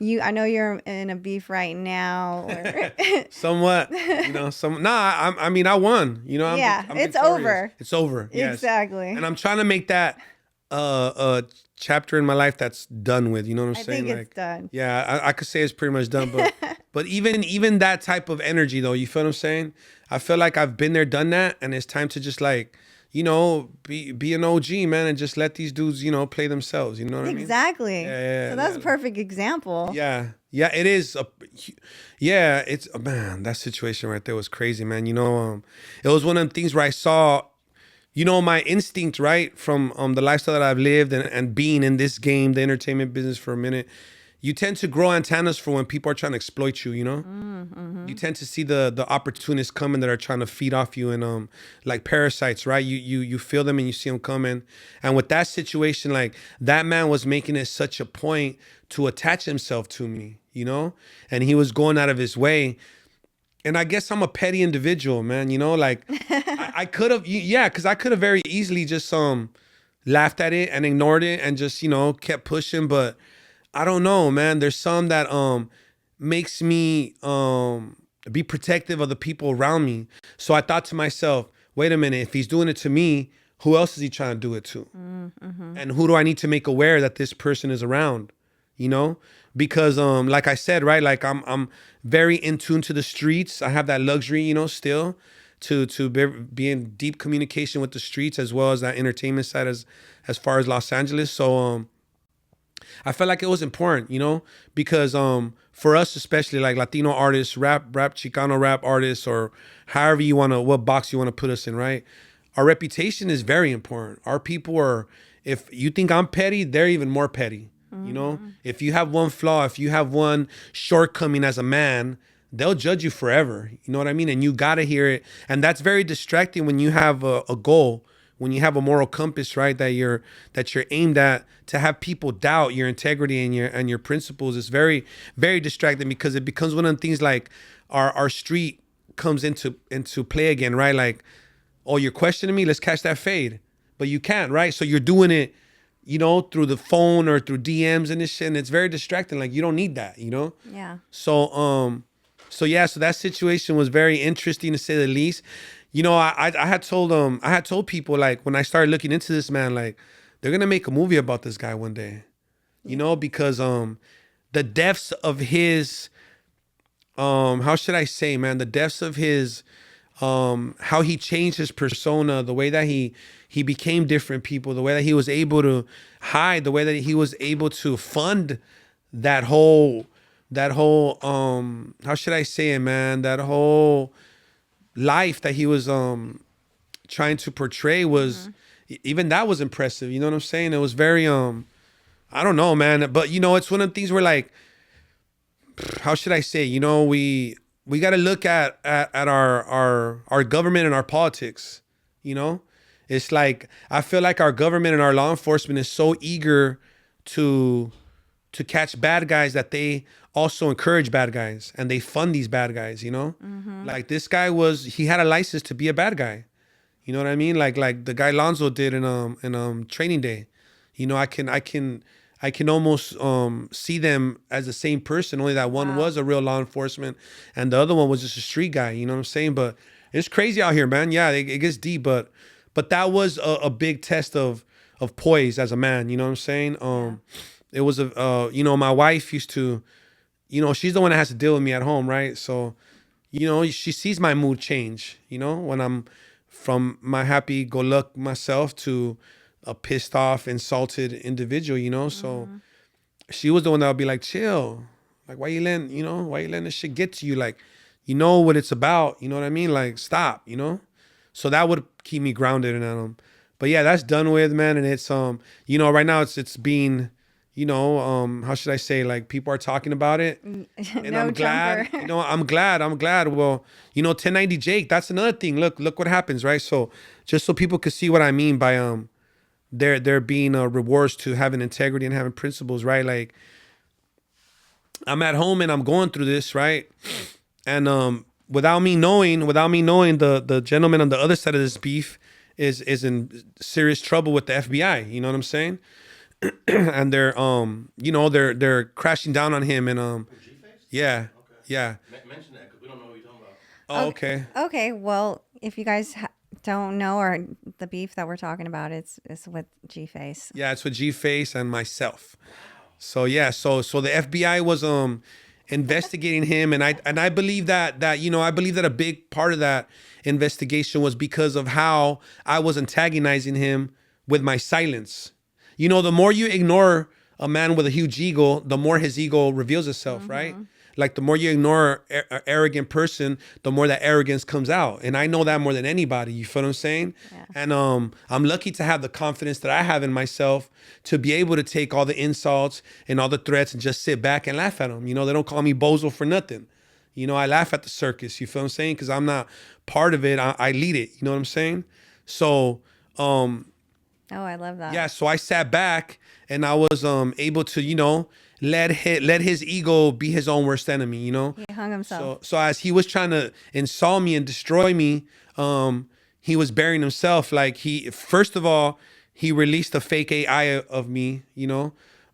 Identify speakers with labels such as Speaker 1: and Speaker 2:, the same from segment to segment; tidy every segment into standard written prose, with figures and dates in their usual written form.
Speaker 1: I know you're in a beef right now. Or
Speaker 2: Somewhat, I mean, I won.
Speaker 1: yeah,
Speaker 2: I'm
Speaker 1: it's
Speaker 2: victorious.
Speaker 1: over.
Speaker 2: It's over. Yes, and
Speaker 1: Exactly.
Speaker 2: I'm trying to make that a chapter in my life that's done with. You know what I'm
Speaker 1: I think
Speaker 2: saying?
Speaker 1: it's
Speaker 2: Like,
Speaker 1: done.
Speaker 2: yeah, I could say it's pretty much done, but even that type of energy though, you feel what I'm saying? I feel like I've been there, done that, and it's time to just like, be an OG, man, and just let these dudes, play themselves. You know what I mean?
Speaker 1: Exactly.
Speaker 2: Yeah,
Speaker 1: So
Speaker 2: yeah,
Speaker 1: that's a
Speaker 2: yeah.
Speaker 1: perfect example.
Speaker 2: Yeah, yeah, it is. Yeah, it's man. That situation right there was crazy, man. It was one of the things where I saw, my instinct, right, from the lifestyle that I've lived and being in this game, the entertainment business for a minute. You tend to grow antennas for when people are trying to exploit you. You
Speaker 1: Mm-hmm.
Speaker 2: tend to see the opportunists coming that are trying to feed off you and like parasites, right? You feel them and you see them coming. And with that situation, like that man was making it such a point to attach himself to me, and he was going out of his way. And I guess I'm a petty individual, man. Like I could have, yeah, because I could have very easily just laughed at it and ignored it and just kept pushing. But I don't know, man. There's some that makes me be protective of the people around me. So I thought to myself, wait a minute, if he's doing it to me, who else is he trying to do it to?
Speaker 1: Mm-hmm.
Speaker 2: And who do I need to make aware that this person is around? You know? Because like I said, right, like I'm very in tune to the streets. I have that luxury, still to be in deep communication with the streets as well as that entertainment side as far as Los Angeles. So I felt like it was important, because for us, especially like Latino artists, rap, Chicano rap artists, or however what box you want to put us in, right? Our reputation is very important. Our people are, if you think I'm petty, they're even more petty.
Speaker 1: Mm-hmm.
Speaker 2: If you have one flaw, if you have one shortcoming as a man, they'll judge you forever. You know what I mean? And you gotta hear it. And that's very distracting when you have a goal, when you have a moral compass, right? That you're aimed at, to have people doubt your integrity and your principles is very, very distracting, because it becomes one of the things like our street comes into play again, right? Like, oh, you're questioning me? Let's catch that fade. But you can't, right? So you're doing it, through the phone or through DMs and this shit, and it's very distracting. Like, you don't need that.
Speaker 1: Yeah.
Speaker 2: So yeah, so that situation was very interesting to say the least. I had told people, like, when I started looking into this man, like, they're gonna make a movie about this guy one day. Because the depths of his how should I say, man, the depths of his how he changed his persona, the way that he became different people, the way that he was able to hide, the way that he was able to fund that whole how should I say it, man, that whole life that he was trying to portray was,
Speaker 1: Mm-hmm.
Speaker 2: even that was impressive. You know what I'm saying? It was very I don't know, man, but it's one of the things where, like, how should I say, we got to look at our government and our politics. you know it's like, I feel like our government and our law enforcement is so eager to catch bad guys that they also encourage bad guys and they fund these bad guys.
Speaker 1: Mm-hmm.
Speaker 2: Like, this guy he had a license to be a bad guy. You know what I mean? Like the guy Alonso did in Training Day. I can almost see them as the same person, only that one
Speaker 1: Wow.
Speaker 2: was a real law enforcement and the other one was just a street guy. You know what I'm saying? But it's crazy out here, man. Yeah, it gets deep, but that was a big test of poise as a man. You know what I'm saying?
Speaker 1: Yeah.
Speaker 2: It was my wife used to, she's the one that has to deal with me at home, right? So, she sees my mood change, when I'm from my happy go luck myself to a pissed off, insulted individual. So
Speaker 1: Mm-hmm.
Speaker 2: she was the one that would be like, chill. Like, why you letting this shit get to you? Like, you know what it's about. You know what I mean? Like, stop. So that would keep me grounded and but yeah, that's done with, man. And it's right now it's being, how should I say, like, people are talking about it. And
Speaker 1: No
Speaker 2: I'm
Speaker 1: jumper.
Speaker 2: glad, I'm glad. Well, 1090 Jake, that's another thing. Look what happens, right? So just so people could see what I mean by there being rewards to having integrity and having principles, right? Like, I'm at home and I'm going through this, right? And without me knowing, the gentleman on the other side of this beef is in serious trouble with the FBI. You know what I'm saying? and they're they're crashing down on him and yeah, yeah.
Speaker 3: Mention that because we don't know what you're talking about.
Speaker 2: Oh,
Speaker 1: Okay.
Speaker 2: okay.
Speaker 1: Okay. Well, if you guys don't know, or the beef that we're talking about, it's with G-Face.
Speaker 2: Yeah, it's with G-Face and myself. So yeah, so the FBI was investigating him, and I believe that I believe that a big part of that investigation was because of how I was antagonizing him with my silence. You know, the more you ignore a man with a huge ego, the more his ego reveals itself, right? Like the more you ignore an arrogant person, the more that arrogance comes out. And I know that more than anybody. You feel what I'm saying?
Speaker 1: Yeah.
Speaker 2: And I'm lucky to have the confidence that I have in myself to be able to take all the insults and all the threats and just sit back and laugh at them. You know, they don't call me Bozo for nothing. You know, I laugh at the circus. You feel what I'm saying? Because I'm not part of it. I lead it. You know what I'm saying? So
Speaker 1: Oh, I love that.
Speaker 2: yeah, so I sat back and I was able to, let his ego be his own worst enemy,
Speaker 1: He hung himself.
Speaker 2: So as he was trying to insult me and destroy me, he was burying himself. Like first of all, he released a fake AI of me,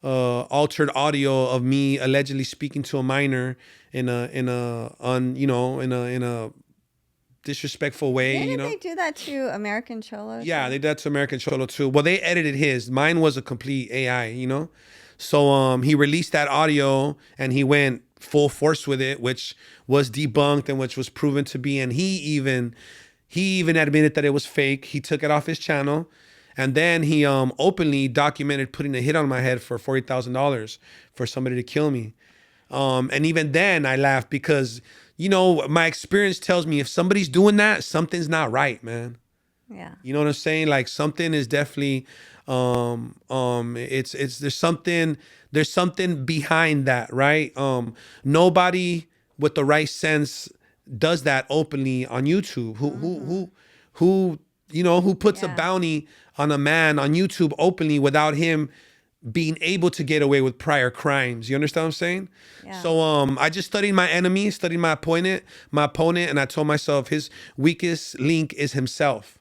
Speaker 2: altered audio of me allegedly speaking to a minor in a disrespectful way,
Speaker 1: Didn't they do that to American Cholo?
Speaker 2: Yeah, they did that to American Cholo too. Well, they edited his. Mine was a complete AI, So he released that audio and he went full force with it, which was debunked and which was proven to be. And he even admitted that it was fake. He took it off his channel, and then he openly documented putting a hit on my head for $40,000 for somebody to kill me. And even then I laughed because my experience tells me if somebody's doing that, something's not right, man.
Speaker 1: Yeah.
Speaker 2: You know what I'm saying? Like something is definitely it's there's something behind that, right? Nobody with the right sense does that openly on YouTube. Who puts a
Speaker 1: Yeah.
Speaker 2: bounty on a man on YouTube openly without him being able to get away with prior crimes. You understand what I'm saying?
Speaker 1: Yeah.
Speaker 2: So I just studied my enemy, studied my opponent, and I told myself his weakest link is himself.